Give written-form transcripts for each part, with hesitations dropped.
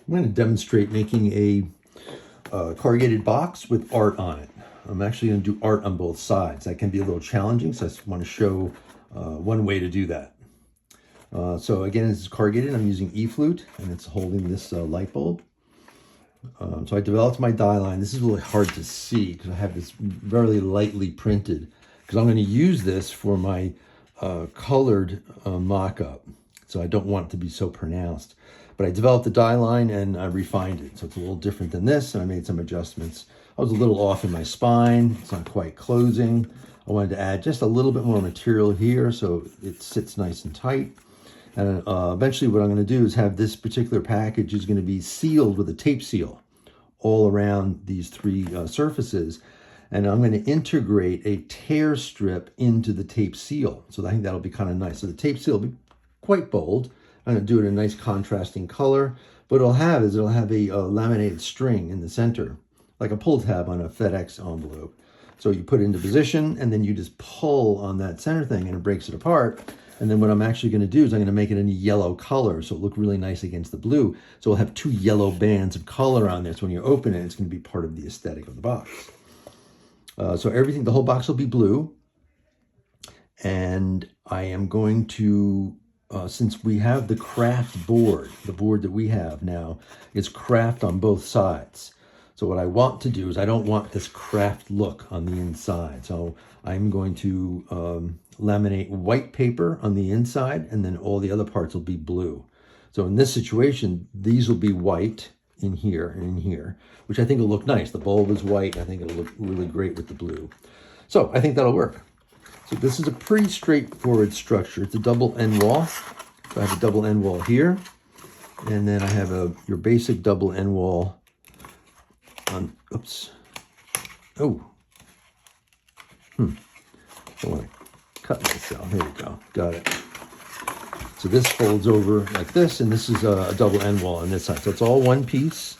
I'm going to demonstrate making a corrugated box with art on it. I'm actually going to do art on both sides. That can be a little challenging, so I just want to show one way to do that. So again, this is corrugated. I'm using E-flute, and it's holding this light bulb. So I developed my die line. This is really hard to see because I have this very lightly printed, because I'm going to use this for my colored mock-up. So I don't want it to be so pronounced. But I developed the die line and I refined it. So it's a little different than this, and I made some adjustments. I was a little off in my spine. It's not quite closing. I wanted to add just a little bit more material here so it sits nice and tight. And eventually what I'm going to do is have this particular package is going to be sealed with a tape seal all around these three surfaces. And I'm going to integrate a tear strip into the tape seal. So I think that'll be kind of nice. So the tape seal will be quite bold. I'm going to do it in a nice contrasting color. What it'll have is it'll have a laminated string in the center, like a pull tab on a FedEx envelope. So you put it into position and then you just pull on that center thing and it breaks it apart. And then what I'm actually going to do is I'm going to make it in a yellow color so it'll look really nice against the blue. So we'll have two yellow bands of color on there. So when you open it, it's going to be part of the aesthetic of the box. So everything, the whole box will be blue. And I am going to, since we have the craft board, the board that we have now is craft on both sides. So what I want to do is I don't want this craft look on the inside. So I'm going to laminate white paper on the inside, and then all the other parts will be blue. So in this situation, these will be white in here and in here, which I think will look nice. The bulb is white. I think it'll look really great with the blue. So I think that'll work. So this is a pretty straightforward structure. It's a double end wall. So I have a double end wall here, and then I have your basic double end wall on, oops. Oh. Don't want to cut myself. Here we go. Got it. So this folds over like this, and this is a double end wall on this side. So it's all one piece.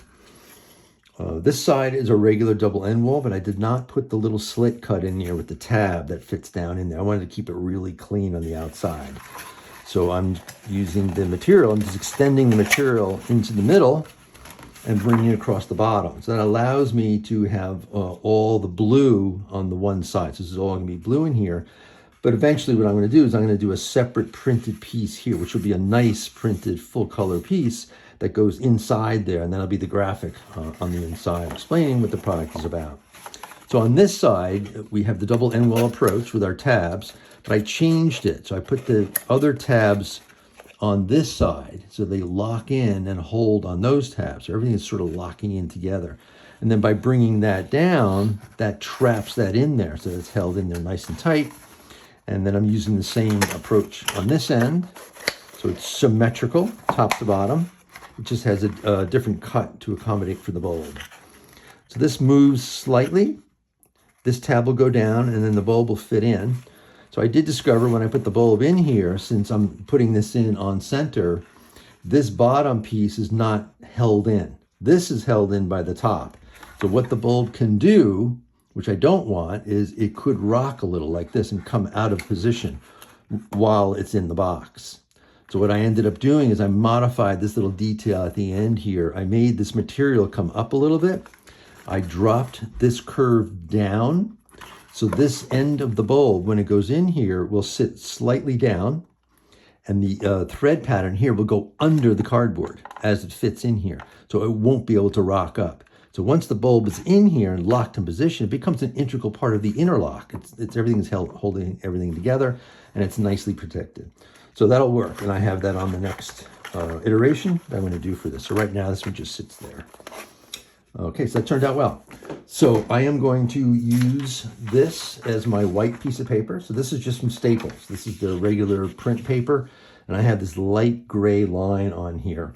This side is a regular double end wall, but I did not put the little slit cut in here with the tab that fits down in there. I wanted to keep it really clean on the outside. So I'm using the material, I'm just extending the material into the middle and bringing it across the bottom. So that allows me to have all the blue on the one side. So this is all going to be blue in here. But eventually what I'm going to do is I'm going to do a separate printed piece here, which will be a nice printed full color piece that goes inside there. And that'll be the graphic on the inside explaining what the product is about. So on this side, we have the double end wall approach with our tabs, but I changed it. So I put the other tabs on this side so they lock in and hold on those tabs. So everything is sort of locking in together. And then by bringing that down, that traps that in there. So it's held in there nice and tight. And then I'm using the same approach on this end. So it's symmetrical, top to bottom. It just has a different cut to accommodate for the bulb. So this moves slightly. This tab will go down and then the bulb will fit in. So I did discover when I put the bulb in here, since I'm putting this in on center, this bottom piece is not held in. This is held in by the top. So what the bulb can do, which I don't want, is it could rock a little like this and come out of position while it's in the box. So what I ended up doing is I modified this little detail at the end here. I made this material come up a little bit. I dropped this curve down. So this end of the bulb, when it goes in here, will sit slightly down, and the thread pattern here will go under the cardboard as it fits in here. So it won't be able to rock up. So once the bulb is in here and locked in position, it becomes an integral part of the interlock. It's everything's holding everything together, and it's nicely protected. So that'll work, and I have that on the next iteration that I'm going to do for this. So right now, this one just sits there. Okay, so that turned out well. So I am going to use this as my white piece of paper. So this is just from Staples. This is the regular print paper, and I have this light gray line on here.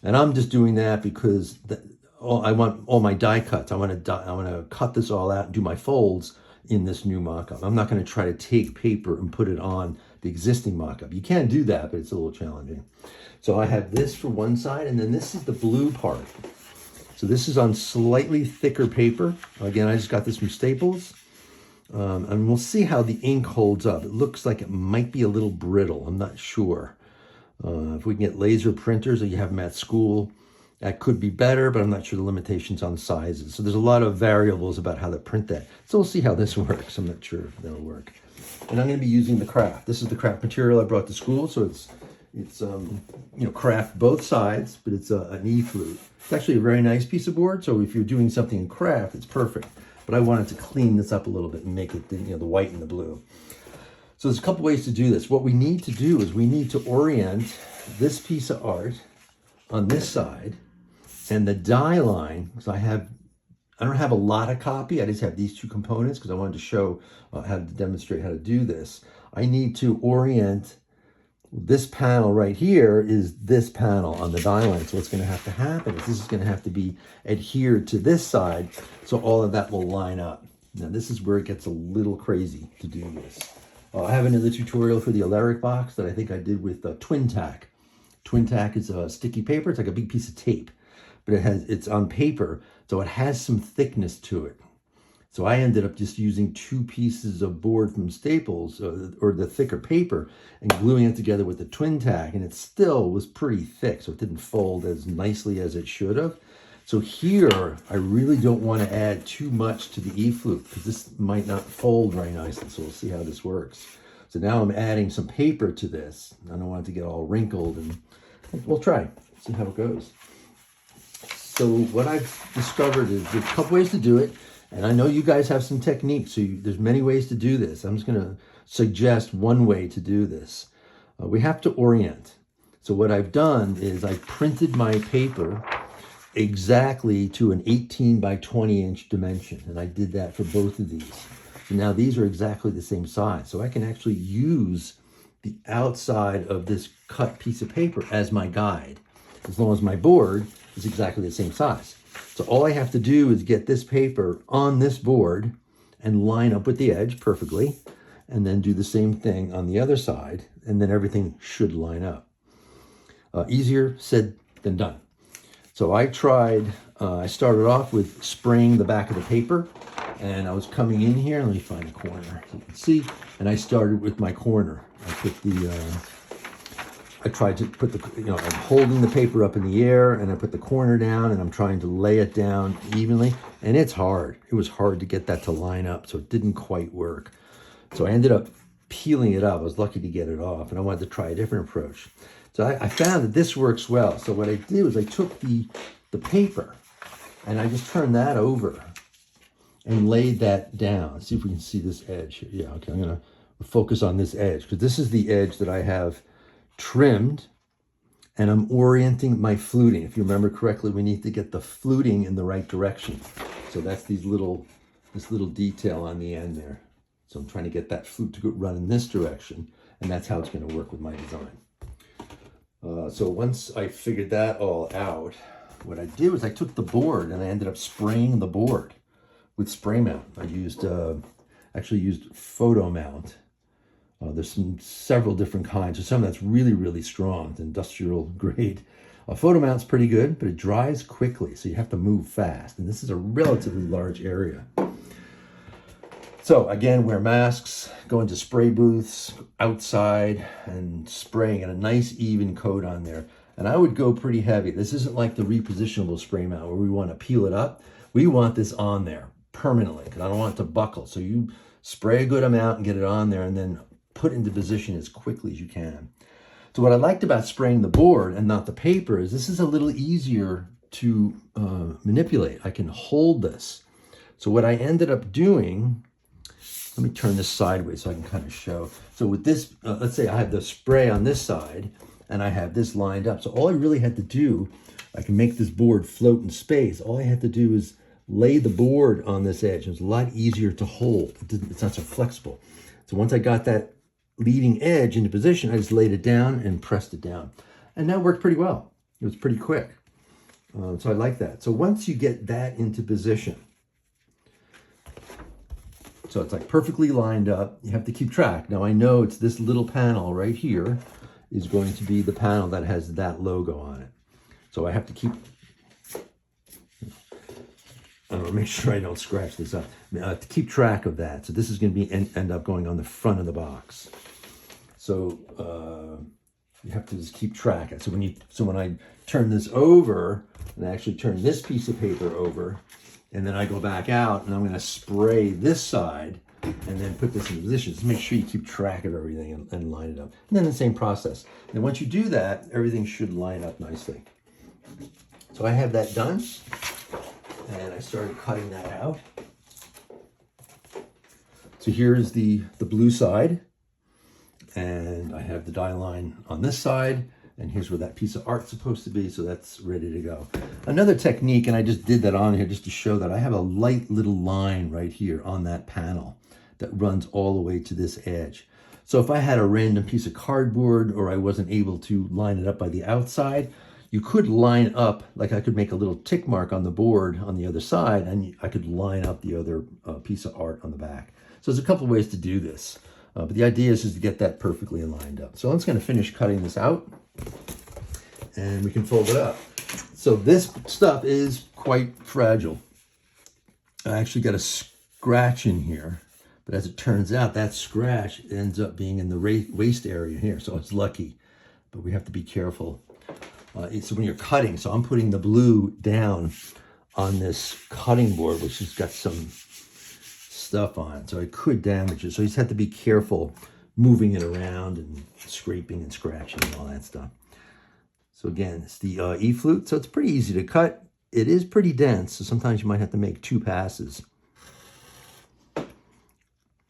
And I'm just doing that because I want all my die cuts. I want to cut this all out and do my folds in this new mock-up. I'm not going to try to take paper and put it on the existing mock-up. You can do that, but it's a little challenging. So I have this for one side, and then this is the blue part. So this is on slightly thicker paper. Again, I just got this from Staples. And we'll see how the ink holds up. It looks like it might be a little brittle. I'm not sure. If we can get laser printers, or you have them at school, That could be better, but I'm not sure the limitations on sizes. So there's a lot of variables about how to print that. So we'll see how this works. I'm not sure if that'll work. And I'm going to be using the craft. This is the craft material I brought to school. So it's craft both sides, but it's an E-flute. It's actually a very nice piece of board. So if you're doing something in craft, it's perfect. But I wanted to clean this up a little bit and make it the white and the blue. So there's a couple ways to do this. What we need to do is we need to orient this piece of art on this side, and the die line, because I don't have a lot of copy. I just have these two components because I wanted to show how to demonstrate how to do this. I need to orient this panel right here is this panel on the die line. So what's going to happen is this is going to have to be adhered to this side, so all of that will line up. Now this is where it gets a little crazy to do this. I have another tutorial for the Corrugated Box that I think I did with Twin Tack. Twin Tack is a sticky paper. It's like a big piece of tape, but it's on paper, so it has some thickness to it. So I ended up just using 2 pieces of board from Staples, or the thicker paper, and gluing it together with the Twin Tack, and it still was pretty thick, so it didn't fold as nicely as it should have. So here, I really don't want to add too much to the E-flute, because this might not fold very nicely, so we'll see how this works. So now I'm adding some paper to this. I don't want it to get all wrinkled, and we'll try, see how it goes. So what I've discovered is there's a couple ways to do it, and I know you guys have some techniques, so there's many ways to do this. I'm just going to suggest one way to do this. We have to orient. So what I've done is I printed my paper exactly to an 18 by 20 inch dimension, and I did that for both of these. So now these are exactly the same size, so I can actually use the outside of this cut piece of paper as my guide, as long as my board is exactly the same size. So all I have to do is get this paper on this board and line up with the edge perfectly, and then do the same thing on the other side, and then everything should line up. Easier said than done. So I started off with spraying the back of the paper, and I was coming in here. Let me find a corner so you can see. And I started with my corner. I tried to put I'm holding the paper up in the air, and I put the corner down, and I'm trying to lay it down evenly. And it's hard. It was hard to get that to line up, so it didn't quite work. So I ended up peeling it up. I was lucky to get it off, and I wanted to try a different approach. So I found that this works well. So what I did was I took the paper, and I just turned that over and laid that down. Let's see if we can see this edge here. Yeah, okay, I'm gonna focus on this edge, because this is the edge that I have trimmed, and I'm orienting my fluting. If you remember correctly, we need to get the fluting in the right direction. So that's this little detail on the end there. So I'm trying to get that flute to run in this direction, and that's how it's going to work with my design. So once I figured that all out, what I did was I took the board and I ended up spraying the board with spray mount. I actually used photo mount. There's several different kinds. So some that's really, really strong. It's industrial grade. Photo mount's pretty good, but it dries quickly, so you have to move fast. And this is a relatively large area. So again, wear masks, go into spray booths outside, and spraying a nice even coat on there. And I would go pretty heavy. This isn't like the repositionable spray mount where we want to peel it up. We want this on there permanently, because I don't want it to buckle. So you spray a good amount and get it on there, and then put into position as quickly as you can. So what I liked about spraying the board and not the paper is this is a little easier to manipulate. I can hold this. So what I ended up doing, let me turn this sideways so I can kind of show. So with this, let's say I have the spray on this side and I have this lined up. So all I really had to do, I can make this board float in space. All I had to do is lay the board on this edge. It's a lot easier to hold. It's not so flexible. So once I got that leading edge into position, I just laid it down and pressed it down. And that worked pretty well. It was pretty quick. So I like that. So once you get that into position, so it's like perfectly lined up, you have to keep track. Now I know it's this little panel right here is going to be the panel that has that logo on it. So I have to keep, I don't know, make sure I don't scratch this up. To keep track of that. So this is going to be end up going on the front of the box. So you have to just keep track. So when I turn this over, And I actually turn this piece of paper over, and then I go back out and I'm going to spray this side and then put this in position. Just make sure you keep track of everything and line it up. And then the same process. And once you do that, everything should line up nicely. So I have that done, and I started cutting that out. So here's the blue side, and I have the die line on this side, and here's where that piece of art's supposed to be, so that's ready to go. Another technique, and I just did that on here just to show that I have a light little line right here on that panel that runs all the way to this edge. So if I had a random piece of cardboard or I wasn't able to line it up by the outside, you could line up, like I could make a little tick mark on the board on the other side, and I could line up the other piece of art on the back. So there's a couple ways to do this, but the idea is to get that perfectly lined up. So I'm just going to finish cutting this out, and we can fold it up. So this stuff is quite fragile. I actually got a scratch in here, but as it turns out, that scratch ends up being in the waist area here, so it's lucky, but we have to be careful. So when you're cutting, so I'm putting the blue down on this cutting board, which has got some stuff on it, so I could damage it. So you just have to be careful moving it around and scraping and scratching and all that stuff. So again, it's the E-flute, so it's pretty easy to cut. It is pretty dense, so sometimes you might have to make 2 passes.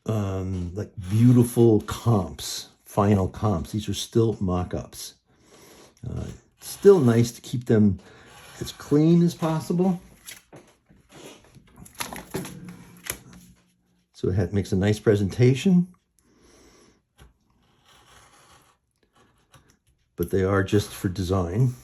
Like beautiful comps, final comps. These are still mock-ups. Still nice to keep them as clean as possible. So it makes a nice presentation. But they are just for design.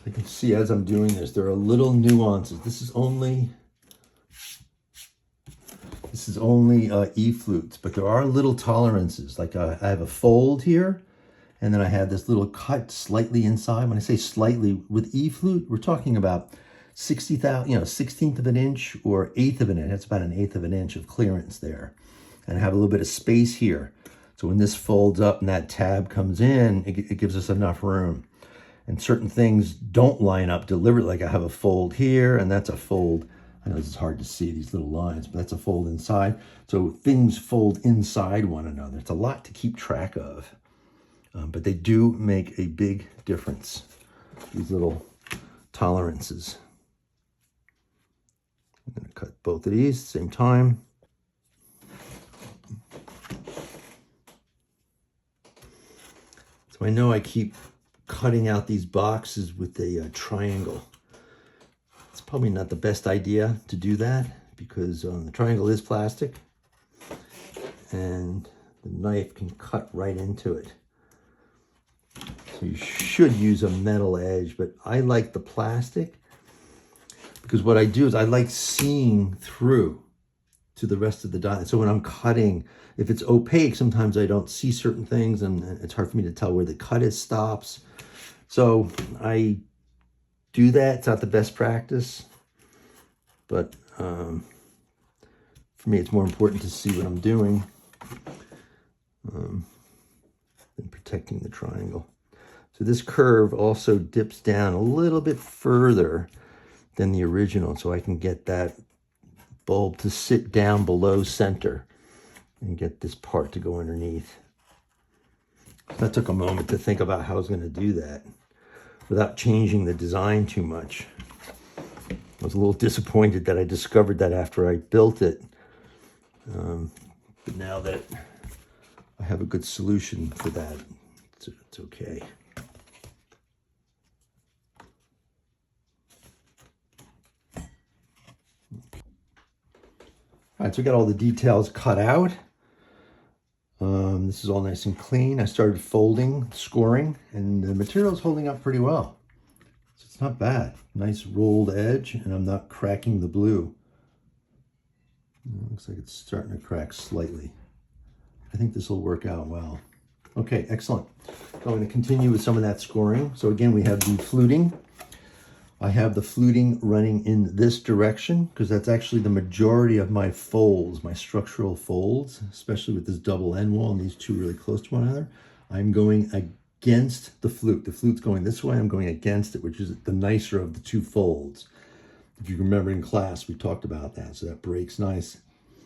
I can see as I'm doing this, there are little nuances. This is only E-flutes, but there are little tolerances. Like I have a fold here, and then I have this little cut slightly inside. When I say slightly, with E-flute, we're talking about 16th of an inch or 1/8 of an inch. That's about 1/8 of an inch of clearance there. And I have a little bit of space here. So when this folds up and that tab comes in, it gives us enough room. And certain things don't line up deliberately. Like I have a fold here, and that's a fold. I know this is hard to see, these little lines, but that's a fold inside. So things fold inside one another. It's a lot to keep track of. But they do make a big difference, these little tolerances. I'm going to cut both of these at the same time. So I know I keep cutting out these boxes with a triangle. It's probably not the best idea to do that because the triangle is plastic and the knife can cut right into it. So you should use a metal edge, but I like the plastic because what I do is I like seeing through to the rest of the die. So when I'm cutting, if it's opaque, sometimes I don't see certain things and it's hard for me to tell where the cut stops. So I do that. It's not the best practice, but for me, it's more important to see what I'm doing than protecting the triangle. So this curve also dips down a little bit further than the original, so I can get that bulb to sit down below center and get this part to go underneath. That took a moment to think about how I was going to do that without changing the design too much. I was a little disappointed that I discovered that after I built it. But now that I have a good solution for that, it's okay. All right, so we got all the details cut out. This is all nice and clean. I started folding, scoring, and the material is holding up pretty well. So it's not bad. Nice rolled edge, and I'm not cracking the blue. Looks like it's starting to crack slightly. I think this will work out well. Okay, excellent. So I'm going to continue with some of that scoring. So again, we have the fluting. I have the fluting running in this direction because that's actually the majority of my folds, my structural folds, especially with this double end wall and these two really close to one another. I'm going against the flute. The flute's going this way, I'm going against it, which is the nicer of the two folds. If you remember in class, we talked about that. So that breaks nice.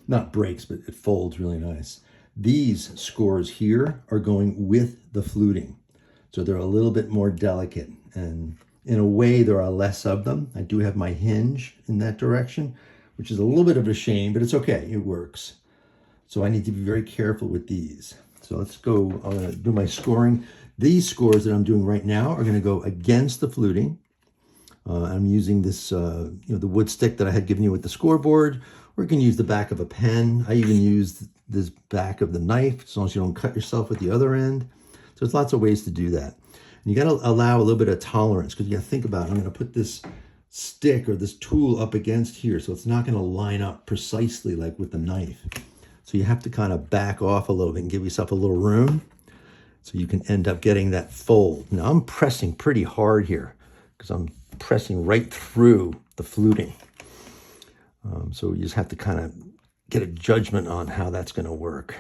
Not breaks, but it folds really nice. These scores here are going with the fluting. So they're a little bit more delicate. And in a way, there are less of them. I do have my hinge in that direction, which is a little bit of a shame, but it's okay. It works. So I need to be very careful with these. So let's go. I'm going to do my scoring. These scores that I'm doing right now are going to go against the fluting. I'm using this, the wood stick that I had given you with the scoreboard, or you can use the back of a pen. I even used this back of the knife, as long as you don't cut yourself with the other end. So there's lots of ways to do that. And you got to allow a little bit of tolerance, because you got to think about it. I'm going to put this stick or this tool up against here, so it's not going to line up precisely like with the knife. So you have to kind of back off a little bit and give yourself a little room so you can end up getting that fold. Now I'm pressing pretty hard here because I'm pressing right through the fluting. So you just have to kind of get a judgment on how that's going to work.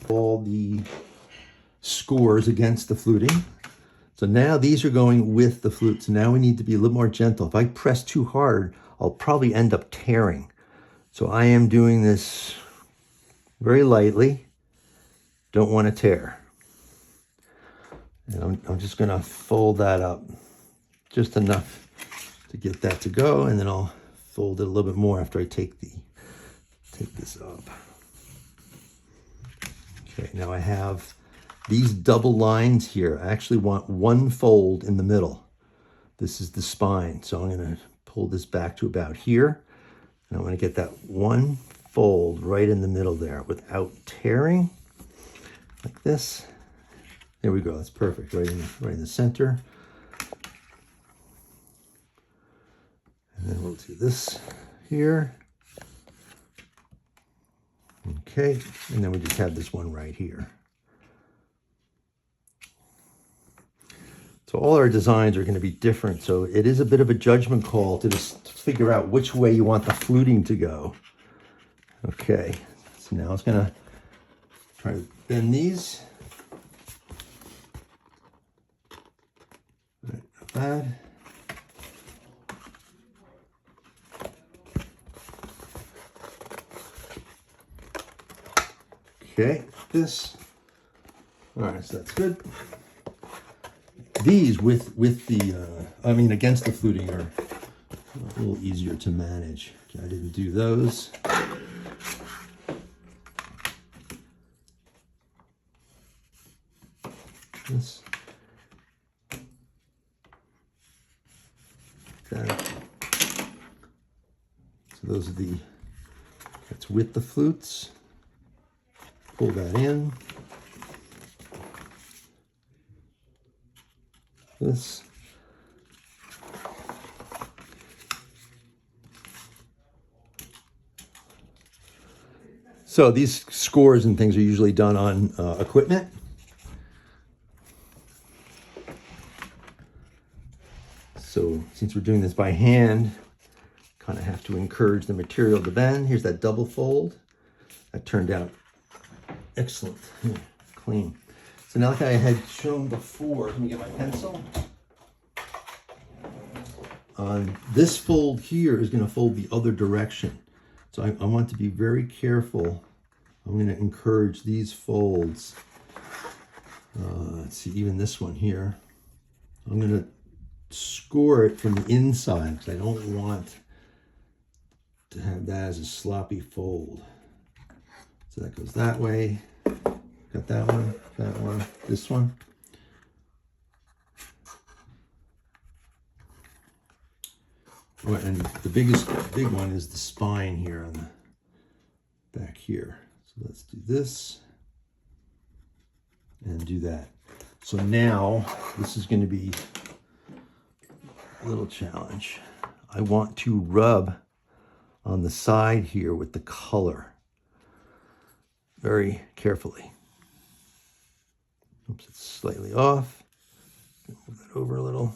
All the scores against the fluting. So now these are going with the flute. So now we need to be a little more gentle. If I press too hard, I'll probably end up tearing. So I am doing this very lightly. Don't want to tear. And I'm just going to fold that up just enough to get that to go, and then I'll fold it a little bit more after I take this up. Okay, now I have these double lines here. I actually want one fold in the middle. This is the spine, so I'm going to pull this back to about here. And I want to get that one fold right in the middle there without tearing, like this. There we go. That's perfect. Right in the center. And then we'll do this here. Okay, and then we just have this one right here. So all our designs are going to be different. So it is a bit of a judgment call to just figure out which way you want the fluting to go. Okay, so now it's going to try to bend these. All right, not bad. Okay, this. All right, so that's good. These with the, against the fluting are a little easier to manage. Okay, I didn't do those. This. Okay. So those are that's with the flutes. Pull that in. This. So these scores and things are usually done on equipment. So since we're doing this by hand, kind of have to encourage the material to bend. Here's that double fold. That turned out excellent, clean. So now, like I had shown before, let me get my pencil. This fold here is going to fold the other direction. So I want to be very careful. I'm going to encourage these folds. Let's see, even this one here. I'm going to score it from the inside because I don't want to have that as a sloppy fold. So that goes that way. Got that one, this one. Oh, and the big one is the spine here on the back here. So let's do this and do that. So now this is going to be a little challenge. I want to rub on the side here with the color very carefully. Oops, it's slightly off. Move that over a little.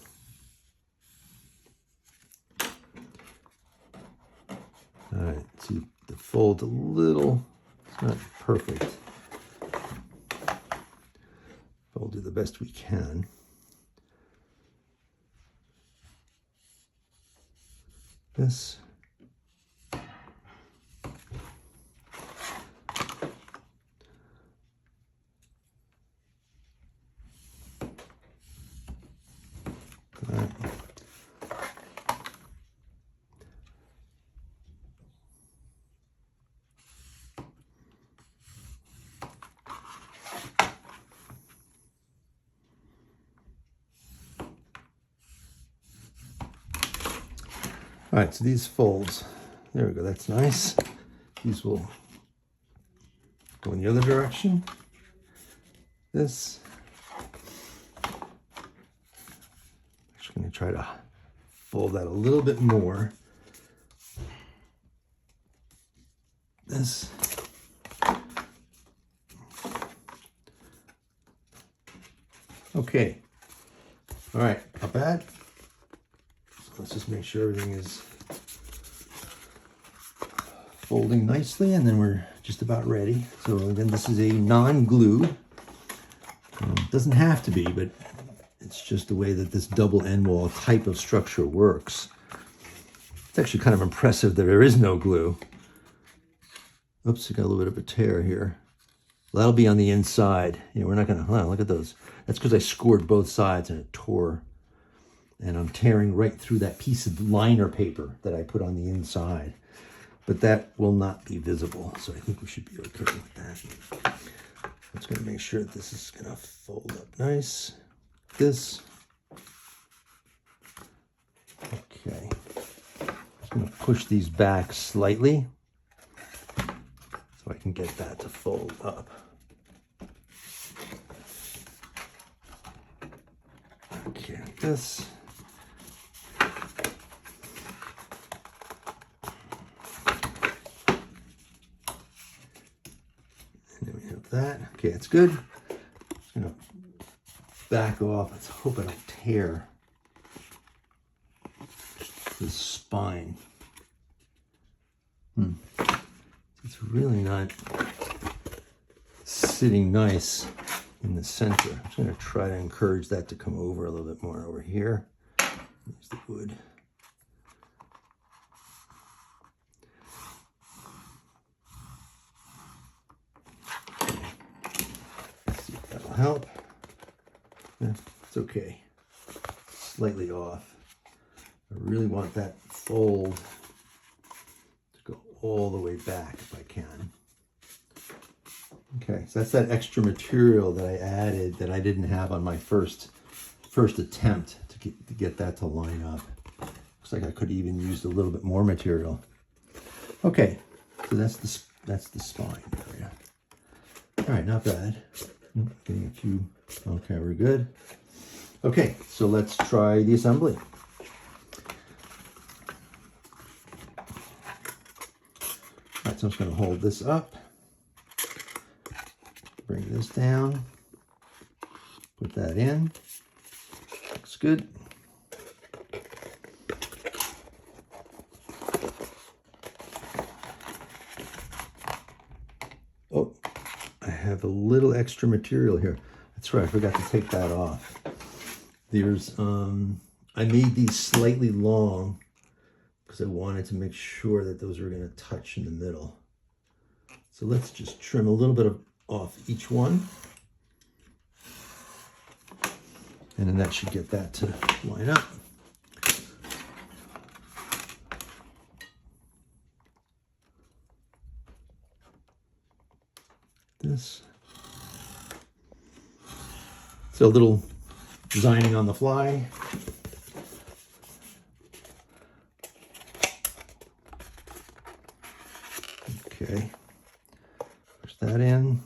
All right, see the fold a little, it's not perfect. But we'll do the best we can. This. All right, so these folds, there we go, that's nice. These will go in the other direction. This. I'm just going to try to fold that a little bit more. This. Okay. All right, not bad. So let's just make sure everything is folding nicely, and then we're just about ready. So again, this is a non-glue. Doesn't have to be, but it's just the way that this double end wall type of structure works. It's actually kind of impressive that there is no glue. Oops, I got a little bit of a tear here. That'll be on the inside. You know, we're not gonna, oh, look at those. That's because I scored both sides and it tore. And I'm tearing right through that piece of liner paper that I put on the inside. But that will not be visible, so I think we should be okay with that. I'm just gonna make sure that this is gonna fold up nice. This. Okay. Just gonna push these back slightly so I can get that to fold up. Okay, this. That. Okay, it's good. Just gonna back off. Let's hope I don't tear this spine. It's really not sitting nice in the center. I'm just gonna try to encourage that to come over a little bit more over here. There's the wood. Help. Yeah, it's okay. Slightly off. I really want that fold to go all the way back if I can. Okay, so that's that extra material that I added that I didn't have on my first attempt to get that to line up. Looks like I could even used a little bit more material. Okay, so that's the spine area. All right, not bad. Getting a few, okay, we're good. Okay, so let's try the assembly. All right, so I'm just gonna hold this up, bring this down, put that in, looks good. Oh, I have a little extra material here. That's right, I forgot to take that off. There's, I made these slightly long because I wanted to make sure that those were going to touch in the middle. So let's just trim a little bit off each one. And then that should get that to line up. This. So a little designing on the fly. Okay, push that in.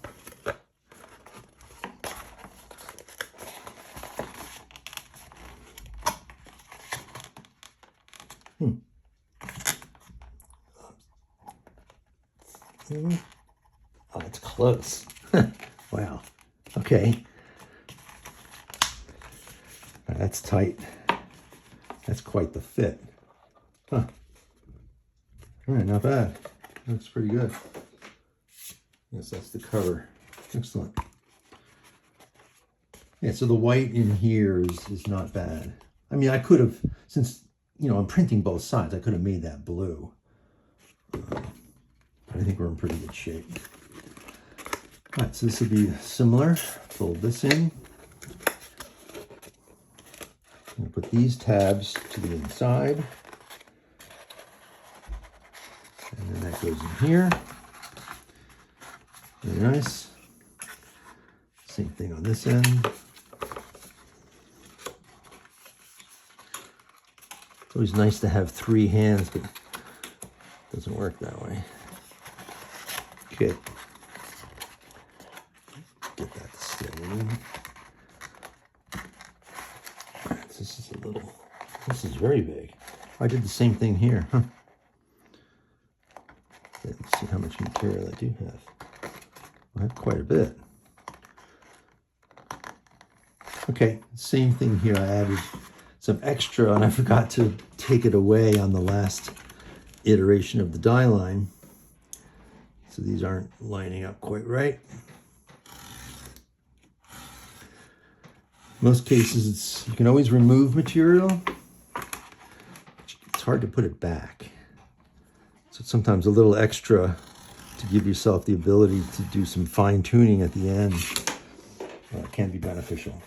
close. Wow. Okay. That's tight. That's quite the fit. Huh. All right, not bad. Looks pretty good. Yes, that's the cover. Excellent. Yeah, so the white in here is not bad. I mean, I could have, since, you know, I'm printing both sides, I could have made that blue. But I think we're in pretty good shape. All right, so this will be similar. Fold this in. I'm going to put these tabs to the inside. And then that goes in here. Very nice. Same thing on this end. It's always nice to have three hands, but it doesn't work that way. Okay. Get that to stay in. Alright, so this is very big. I did the same thing here, huh? Let's see how much material I do have. I have quite a bit. Okay, same thing here. I added some extra, and I forgot to take it away on the last iteration of the die line. So these aren't lining up quite right. Most cases, you can always remove material. It's hard to put it back. So it's sometimes a little extra to give yourself the ability to do some fine tuning at the end. Can be beneficial.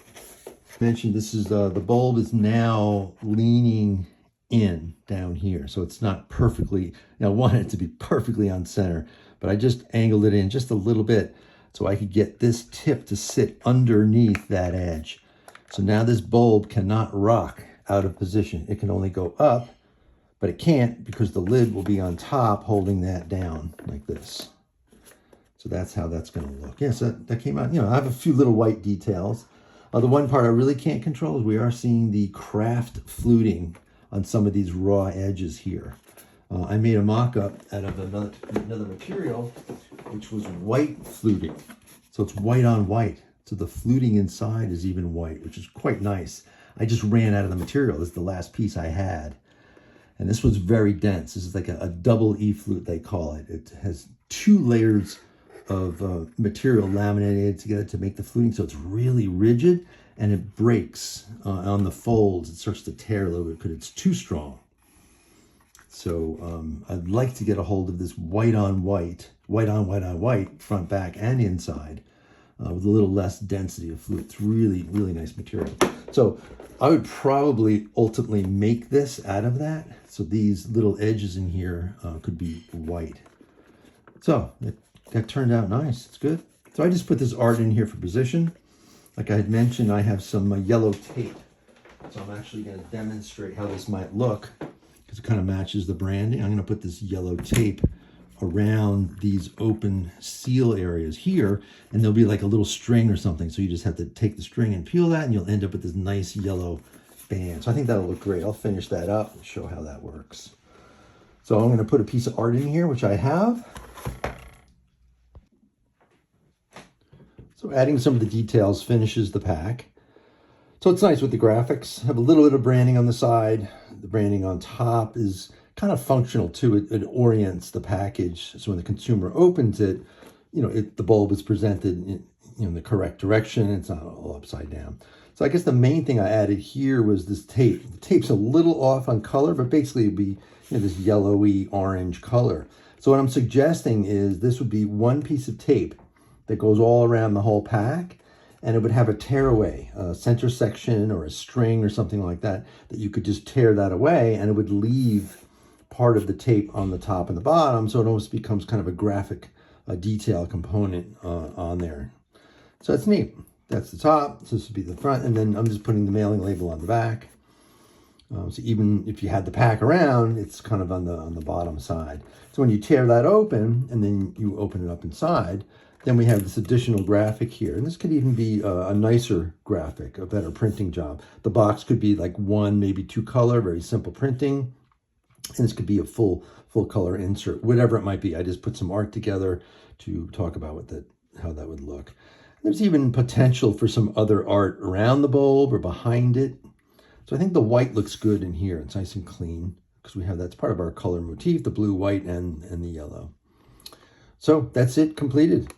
I mentioned this is the bulb is now leaning in down here, so it's not perfectly. I want it to be perfectly on center, but I just angled it in just a little bit so I could get this tip to sit underneath that edge. So now this bulb cannot rock out of position. It can only go up, but it can't because the lid will be on top holding that down like this. So that's how that's going to look. Yes, that came out. You know, I have a few little white details. The one part I really can't control is we are seeing the craft fluting on some of these raw edges here. I made a mock-up out of another material, which was white fluting. So it's white on white. So the fluting inside is even white, which is quite nice. I just ran out of the material. This is the last piece I had. And this was very dense. This is like a double E-flute, they call it. It has 2 layers of material laminated together to make the fluting, so it's really rigid and it breaks on the folds. It starts to tear a little bit because it's too strong. So I'd like to get a hold of this white on white, white on white on white, front, back, and inside with a little less density of flute. It's really, really nice material. So I would probably ultimately make this out of that. So these little edges in here could be white. So that turned out nice. It's good. So I just put this art in here for position. Like I had mentioned, I have some yellow tape. So I'm actually going to demonstrate how this might look because it kind of matches the branding. I'm going to put this yellow tape around these open seal areas here, and there'll be like a little string or something. So you just have to take the string and peel that, and you'll end up with this nice yellow band. So I think that'll look great. I'll finish that up and show how that works. So I'm going to put a piece of art in here, which I have. So adding some of the details finishes the pack. So it's nice with the graphics. Have a little bit of branding on the side. The branding on top is kind of functional too. It orients the package. So when the consumer opens it, you know, the bulb is presented in the correct direction. It's not all upside down. So I guess the main thing I added here was this tape. The tape's a little off on color, but basically it'd be, you know, this yellowy orange color. So what I'm suggesting is this would be one piece of tape that goes all around the whole pack, and it would have a tearaway, a center section or a string or something like that, that you could just tear that away, and it would leave part of the tape on the top and the bottom, so it almost becomes kind of a graphic detail component on there. So that's neat. That's the top, so this would be the front, and then I'm just putting the mailing label on the back. So even if you had the pack around, it's kind of on the bottom side. So when you tear that open, and then you open it up inside, then we have this additional graphic here. And this could even be a nicer graphic, a better printing job. The box could be like 1, maybe 2 color, very simple printing. And this could be a full color insert, whatever it might be. I just put some art together to talk about what that how that would look. There's even potential for some other art around the bulb or behind it. So I think the white looks good in here. It's nice and clean because we have that's part of our color motif, the blue, white, and the yellow. So that's it completed.